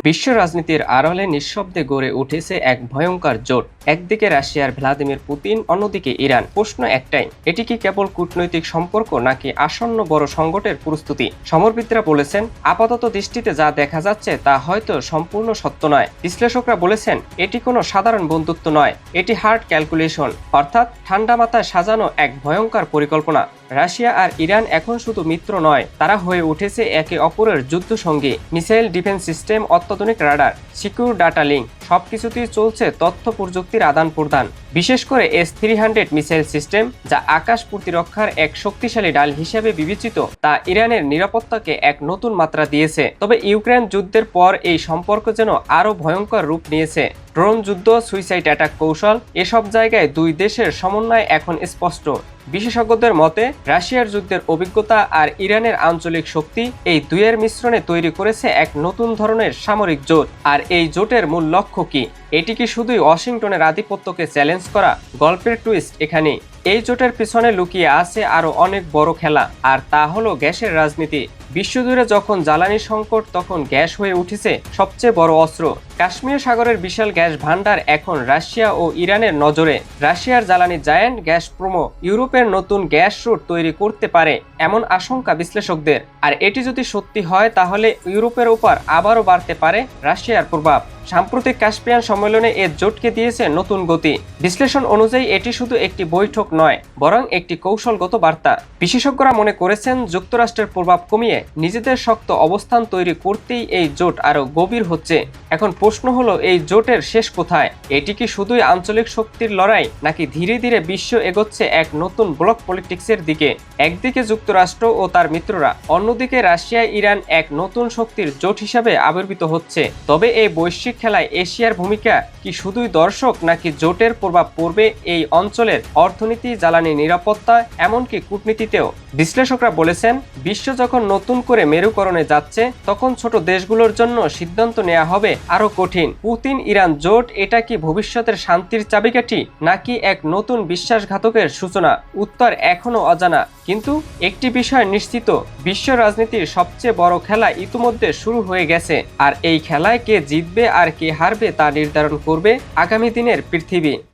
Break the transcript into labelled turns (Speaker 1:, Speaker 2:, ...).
Speaker 1: বিশ্ব রাজনীতির আড়ালে নিঃশব্দে গড়ে উঠেছে এক ভয়ঙ্কর জোট। একদিকে রাশিয়ার ভ্লাদিমির পুতিন, অন্যদিকে ইরান। প্রশ্ন একটাই, এটি কি কেবল কূটনৈতিক সম্পর্ক নাকি আসন্ন বড় সংকটের প্রস্তুতি? সমরবিদরা বলেছেন, আপাতত দৃষ্টিতে যা দেখা যাচ্ছে তা হয়তো সম্পূর্ণ সত্য নয়। বিশ্লেষকরা বলেছেন, এটি কোনো সাধারণ বন্ধুত্ব নয়, এটি হার্ড ক্যালকুলেশন, অর্থাৎ ঠান্ডা মাথায় সাজানো এক ভয়ঙ্কর পরিকল্পনা। রাশিয়া আর ইরান এখন শুধু মিত্র নয়, তারা হয়ে উঠেছে একে অপরের যুদ্ধ সঙ্গী। মিসাইল ডিফেন্স সিস্টেম, অত্যাধুনিক রাডার, সিকিউর ডাটা লিঙ্ক সবকিছুতেই চলছে তথ্য প্রযুক্তির আদান প্রদান। বিশেষ করে S-300 মিসাইল সিস্টেম, যা আকাশ প্রতিরক্ষার এক শক্তিশালী ডাল হিসেবে বিবেচিত, তা ইরানের নিরাপত্তাকে এক নতুন মাত্রা দিয়েছে। তবে ইউক্রেন যুদ্ধের পর এই সম্পর্ক যেন আরও ভয়ঙ্কর রূপ নিয়েছে। ড্রোন যুদ্ধ, সুইসাইড অ্যাটাক কৌশল, এসব জায়গায় দুই দেশের সমন্বয় এখন স্পষ্ট। বিশেষজ্ঞদের মতে, রাশিয়ার যুদ্ধের অভিজ্ঞতা আর ইরানের আঞ্চলিক শক্তি, এই দুইয়ের মিশ্রণে তৈরি করেছে এক নতুন ধরনের সামরিক জোট। আর এই জোটের মূল লক্ষ্য কি? এটি কি শুধুই ওয়াশিংটনের আধিপত্যকে চ্যালেঞ্জ করা? গল্পের টুইস্ট এখানে। এই জোটের পিছনে লুকিয়ে আছে আরো অনেক বড় খেলা, আর তা হলো গ্যাসের রাজনীতি। বিশ্বজুড়ে যখন জ্বালানি সংকট, তখন গ্যাস হয়ে উঠেছে সবচেয়ে বড় অস্ত্র। কাশ্মীর সাগরের বিশাল গ্যাস ভান্ডার এখন রাশিয়া ও ইরানের নজরে। রাশিয়ার জ্বালানি জায়ান্ট গ্যাসপ্রোম ইউরোপের নতুন গ্যাস রুট তৈরি করতে পারে এমন আশঙ্কা বিশ্লেষকদের। আর এটি যদি সত্যি হয়, তাহলে ইউরোপের উপর আবারও বাড়তে পারে রাশিয়ার প্রভাব। সাম্প্রতিক কাস্পিয়ান সম্মেলনে এ জোটকে দিয়েছে নতুন গতি। বিশ্লেষণ অনুযায়ী এটি শুধু একটি বৈঠক নয়, বরং একটি কৌশলগত বার্তা। বিশেষজ্ঞরা মনে করেছেন, যুক্তরাষ্ট্রের প্রভাব কমিয়ে নিজেদের শক্ত অবস্থান তৈরি করতেই এই জোট আরও গভীর হচ্ছে। এখন প্রশ্ন হলো, এই জোটের শেষ কোথায়? এটি কি শুধুই আঞ্চলিক শক্তির লড়াই, নাকি ধীরে ধীরে বিশ্ব এগোচ্ছে এক নতুন ব্লক পলিটিক্সের দিকে? একদিকে যুক্তরাষ্ট্র ও তার মিত্ররা, অন্যদিকে রাশিয়া ইরান এক নতুন শক্তির জোট হিসাবে আবির্ভূত হচ্ছে। তবে এই বৈশ্বিক খেলায় এশিয়ার ভূমিকা কি শুধুই দর্শক, নাকি জোটের প্রভাব পড়বে এই অঞ্চলের অর্থনীতি, জ্বালানি নিরাপত্তা, এমনকি কূটনীতিতেও? বিশ্লেষকরা বলেছেন, বিশ্ব যখন নতুন করে মেরুকরণে যাচ্ছে, তখন ছোট দেশগুলোর জন্য সিদ্ধান্ত নেওয়া হবে আরো কঠিন। পুতিন ইরান জোট, এটা কি ভবিষ্যতের শান্তির চাবিকাঠি, নাকি এক নতুন বিশ্বাসঘাতকের সূচনা? উত্তর এখনো অজানা, কিন্তু একটি বিষয় নিশ্চিত, বিশ্ব রাজনীতির সবচেয়ে বড় খেলা ইতিমধ্যে শুরু হয়ে গেছে। আর এই খেলায় কে জিতবে আর কে হারবে তা নির্ধারণ করবে আগামী দিনের পৃথিবী।